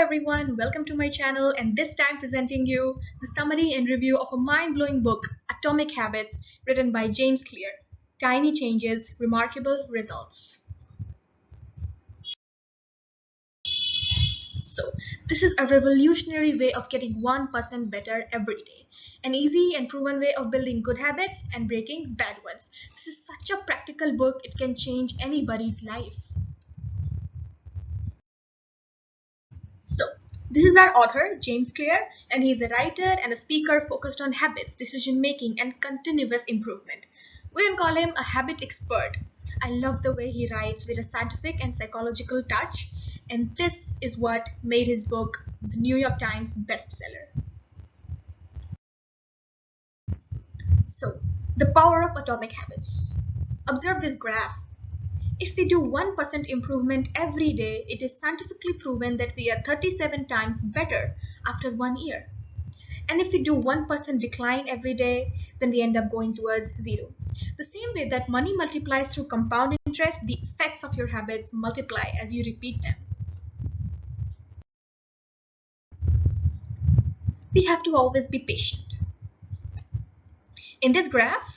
everyone, welcome to my channel, and this time presenting you the summary and review of a mind-blowing book, Atomic Habits, written by James Clear. Tiny changes, remarkable results. So, this is a revolutionary way of getting 1% better every day. An easy and proven way of building good habits and breaking bad ones. This is such a practical book, it can change anybody's life. So, this is our author, James Clear, and he is a writer and a speaker focused on habits, decision making, and continuous improvement. We can call him a habit expert. I love the way he writes with a scientific and psychological touch, and this is what made his book the New York Times bestseller. So, the power of atomic habits. Observe this graph. If we do 1% improvement every day, it is scientifically proven that we are 37 times better after 1 year. And if we do 1% decline every day, then we end up going towards zero. The same way that money multiplies through compound interest, the effects of your habits multiply as you repeat them. We have to always be patient. In this graph,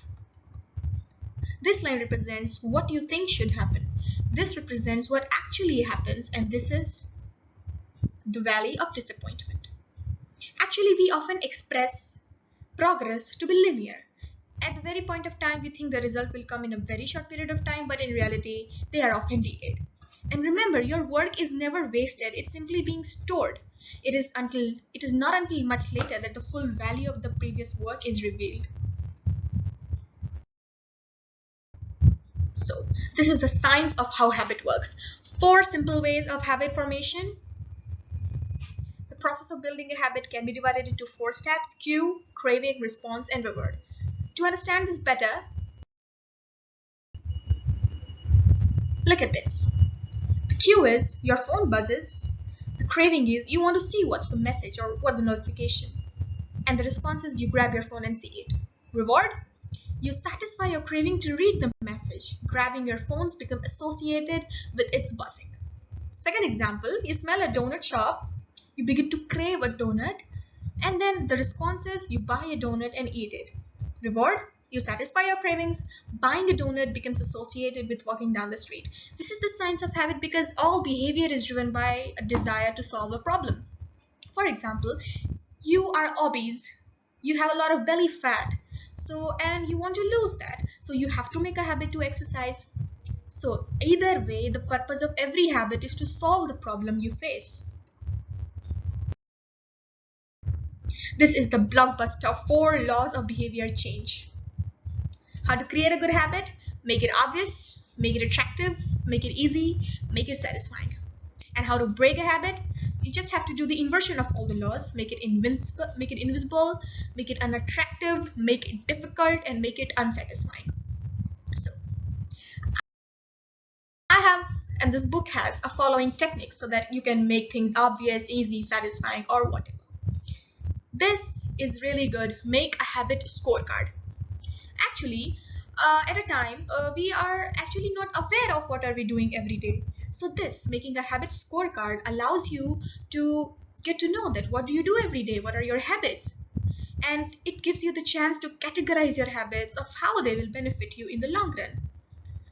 this line represents what you think should happen. This represents what actually happens, and this is the valley of disappointment. Actually, we often express progress to be linear. At the very point of time, we think the result will come in a very short period of time, but in reality, they are often delayed. And remember, your work is never wasted. It's simply being stored. It is not until much later that the full value of the previous work is revealed. So, this is the science of how habit works. 4 simple ways of habit formation. The process of building a habit can be divided into 4 steps: cue, craving, response, and reward. To understand this better, look at this. The cue is your phone buzzes. The craving is you want to see what's the message or what the notification. And the response is you grab your phone and see it. Reward? You satisfy your craving to read the message. Grabbing your phones become associated with its buzzing. Second example, you smell a donut shop, you begin to crave a donut, and then the response is you buy a donut and eat it. Reward, you satisfy your cravings. Buying a donut becomes associated with walking down the street. This is the science of habit because all behavior is driven by a desire to solve a problem. For example, you are obese, you have a lot of belly fat, and you want to lose that, so you have to make a habit to exercise. So either way, the purpose of every habit is to solve the problem you face. This is the blockbuster 4 laws of behavior change. How to create a good habit? Make it obvious, make it attractive, make it easy, make it satisfying. And how to break a habit? You just have to do the inversion of all the laws. Make it invisible, make it unattractive, make it difficult, and make it unsatisfying. So and this book has a following techniques so that you can make things obvious, easy, satisfying, or whatever. This is really good. Make a habit scorecard. Actually, at a time, we are actually not aware of what are we doing every day. So this, making a habit scorecard, allows you to get to know that what do you do every day, what are your habits, and it gives you the chance to categorize your habits of how they will benefit you in the long run.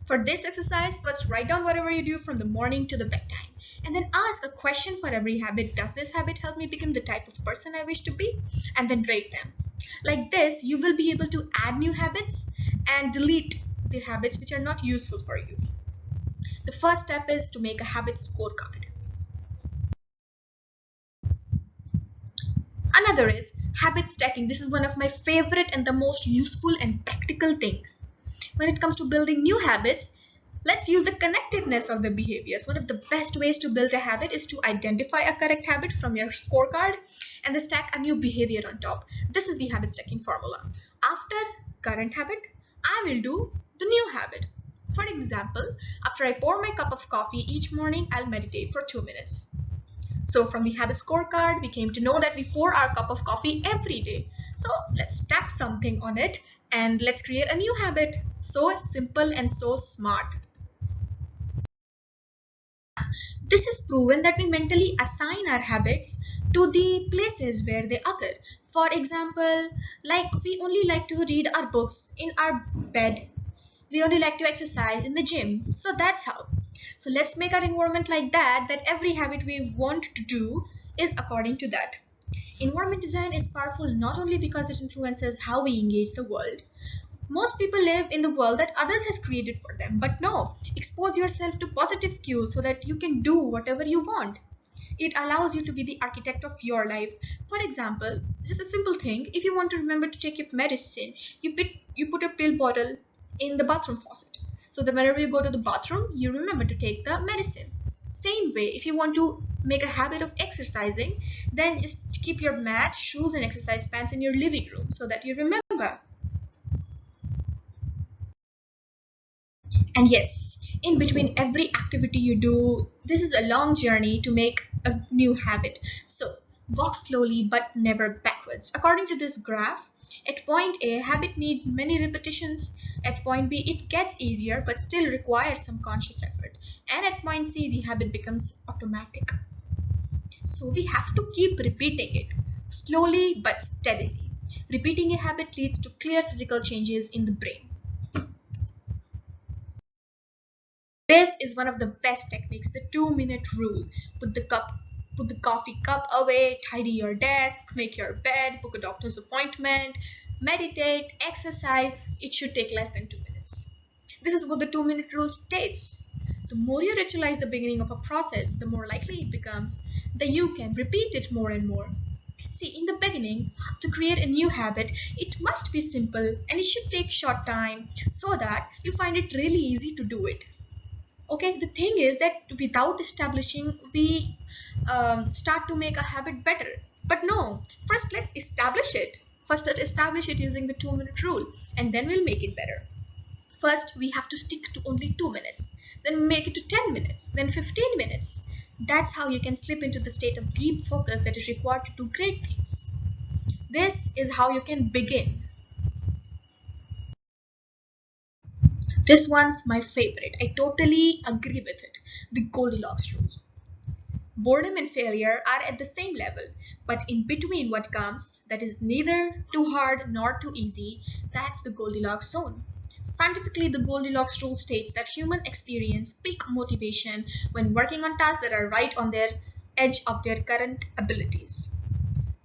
For this exercise, first write down whatever you do from the morning to the bedtime, and then ask a question for every habit. Does this habit help me become the type of person I wish to be? And then rate them. Like this, you will be able to add new habits and delete the habits which are not useful for you. The first step is to make a habit scorecard. Another is habit stacking. This is one of my favorite and the most useful and practical thing. When it comes to building new habits, let's use the connectedness of the behaviors. One of the best ways to build a habit is to identify a correct habit from your scorecard and then stack a new behavior on top. This is the habit stacking formula. After current habit, I will do the new habit. For example, after I pour my cup of coffee each morning, I'll meditate for 2 minutes. So from the habit scorecard, we came to know that we pour our cup of coffee every day. So let's stack something on it and let's create a new habit. So simple and so smart. This is proven that we mentally assign our habits to the places where they occur. For example, like we only like to read our books in our bed, we only like to exercise in the gym. So that's how. So let's make our environment like that, that every habit we want to do is according to that. Environment design is powerful not only because it influences how we engage the world. Most people live in the world that others has created for them. But no, expose yourself to positive cues so that you can do whatever you want. It allows you to be the architect of your life. For example, just a simple thing, if you want to remember to take your medicine, you put a pill bottle in the bathroom faucet. So that whenever you go to the bathroom, you remember to take the medicine. Same way, if you want to make a habit of exercising, then just keep your mat, shoes and exercise pants in your living room so that you remember. And yes, in between every activity you do, this is a long journey to make a new habit. So walk slowly but never backwards. According to this graph, at point A, habit needs many repetitions. At point B, it gets easier but still requires some conscious effort. And at point C, the habit becomes automatic. So we have to keep repeating it slowly but steadily. Repeating a habit leads to clear physical changes in the brain. This is one of the best techniques, the 2-minute rule. Put the cup, put the coffee cup away, tidy your desk, make your bed, book a doctor's appointment, meditate, exercise. It should take less than 2 minutes. This is what the 2-minute rule states. The more you ritualize the beginning of a process, the more likely it becomes that you can repeat it more and more. See, in the beginning, to create a new habit, it must be simple and it should take short time so that you find it really easy to do it. Okay, the thing is that without establishing, we start to make a habit better. But no, first let's establish it. First, let's establish it using the 2-minute rule, and then we'll make it better. First, we have to stick to only 2 minutes, then make it to 10 minutes, then 15 minutes. That's how you can slip into the state of deep focus that is required to do great things. This is how you can begin. This one's my favorite. I totally agree with it. The Goldilocks Rule. Boredom and failure are at the same level, but in between what comes, that is neither too hard nor too easy, that's the Goldilocks zone. Scientifically, the Goldilocks rule states that humans experience peak motivation when working on tasks that are right on their edge of their current abilities.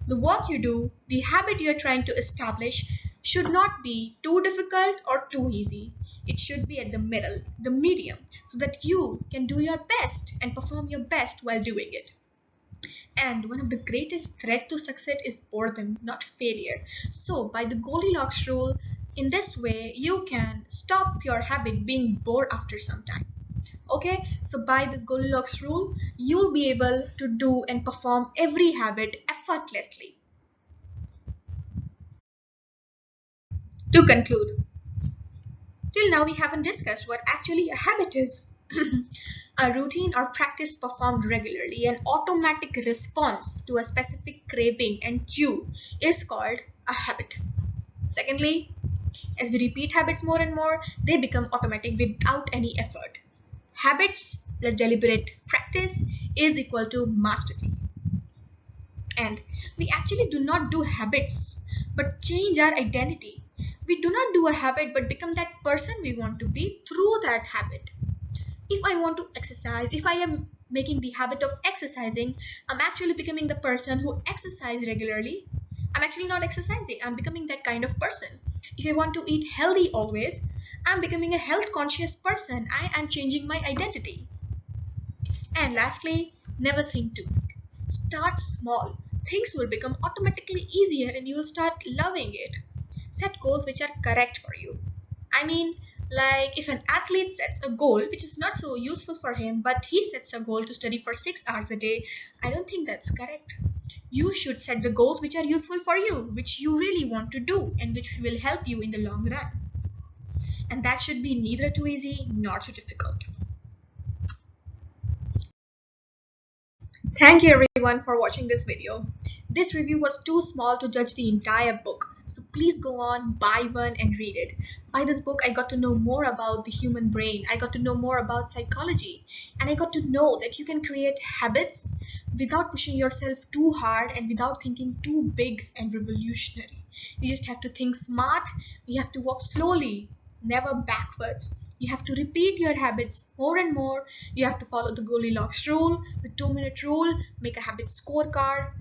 The work you do, the habit you are trying to establish, should not be too difficult or too easy. It should be at the middle, the medium, so that you can do your best and perform your best while doing it. And one of the greatest threats to success is boredom, not failure. So, by the Goldilocks rule, in this way, you can stop your habit being bored after some time. Okay, so by this Goldilocks rule, you'll be able to do and perform every habit effortlessly. To conclude, till now we haven't discussed what actually a habit is. A routine or practice performed regularly, an automatic response to a specific craving and cue is called a habit. Secondly, as we repeat habits more and more, they become automatic without any effort. Habits plus deliberate practice is equal to mastery. And we actually do not do habits but change our identity. We do not do a habit but become that person we want to be through that habit. If I want to exercise, if I am making the habit of exercising, I'm actually becoming the person who exercises regularly. I'm actually not exercising, I'm becoming that kind of person. If I want to eat healthy always, I'm becoming a health conscious person. I am changing my identity. And lastly, never think too big. Start small. Things will become automatically easier and you will start loving it. Set goals which are correct for you. I mean, like if an athlete sets a goal which is not so useful for him, but he sets a goal to study for 6 hours a day, I don't think that's correct. You should set the goals which are useful for you, which you really want to do, and which will help you in the long run. And that should be neither too easy nor too difficult. Thank you everyone for watching this video. This review was too small to judge the entire book, so please go on, buy one and read it. By this book, I got to know more about the human brain, I got to know more about psychology, and I got to know that you can create habits without pushing yourself too hard and without thinking too big and revolutionary. You just have to think smart, you have to walk slowly, never backwards. You have to repeat your habits more and more. You have to follow the Goldilocks rule, the 2-minute rule, make a habit scorecard,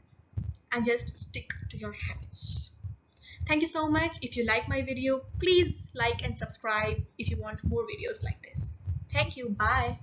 and just stick to your habits. Thank you so much. If you like my video, please like and subscribe if you want more videos like this. Thank you. Bye.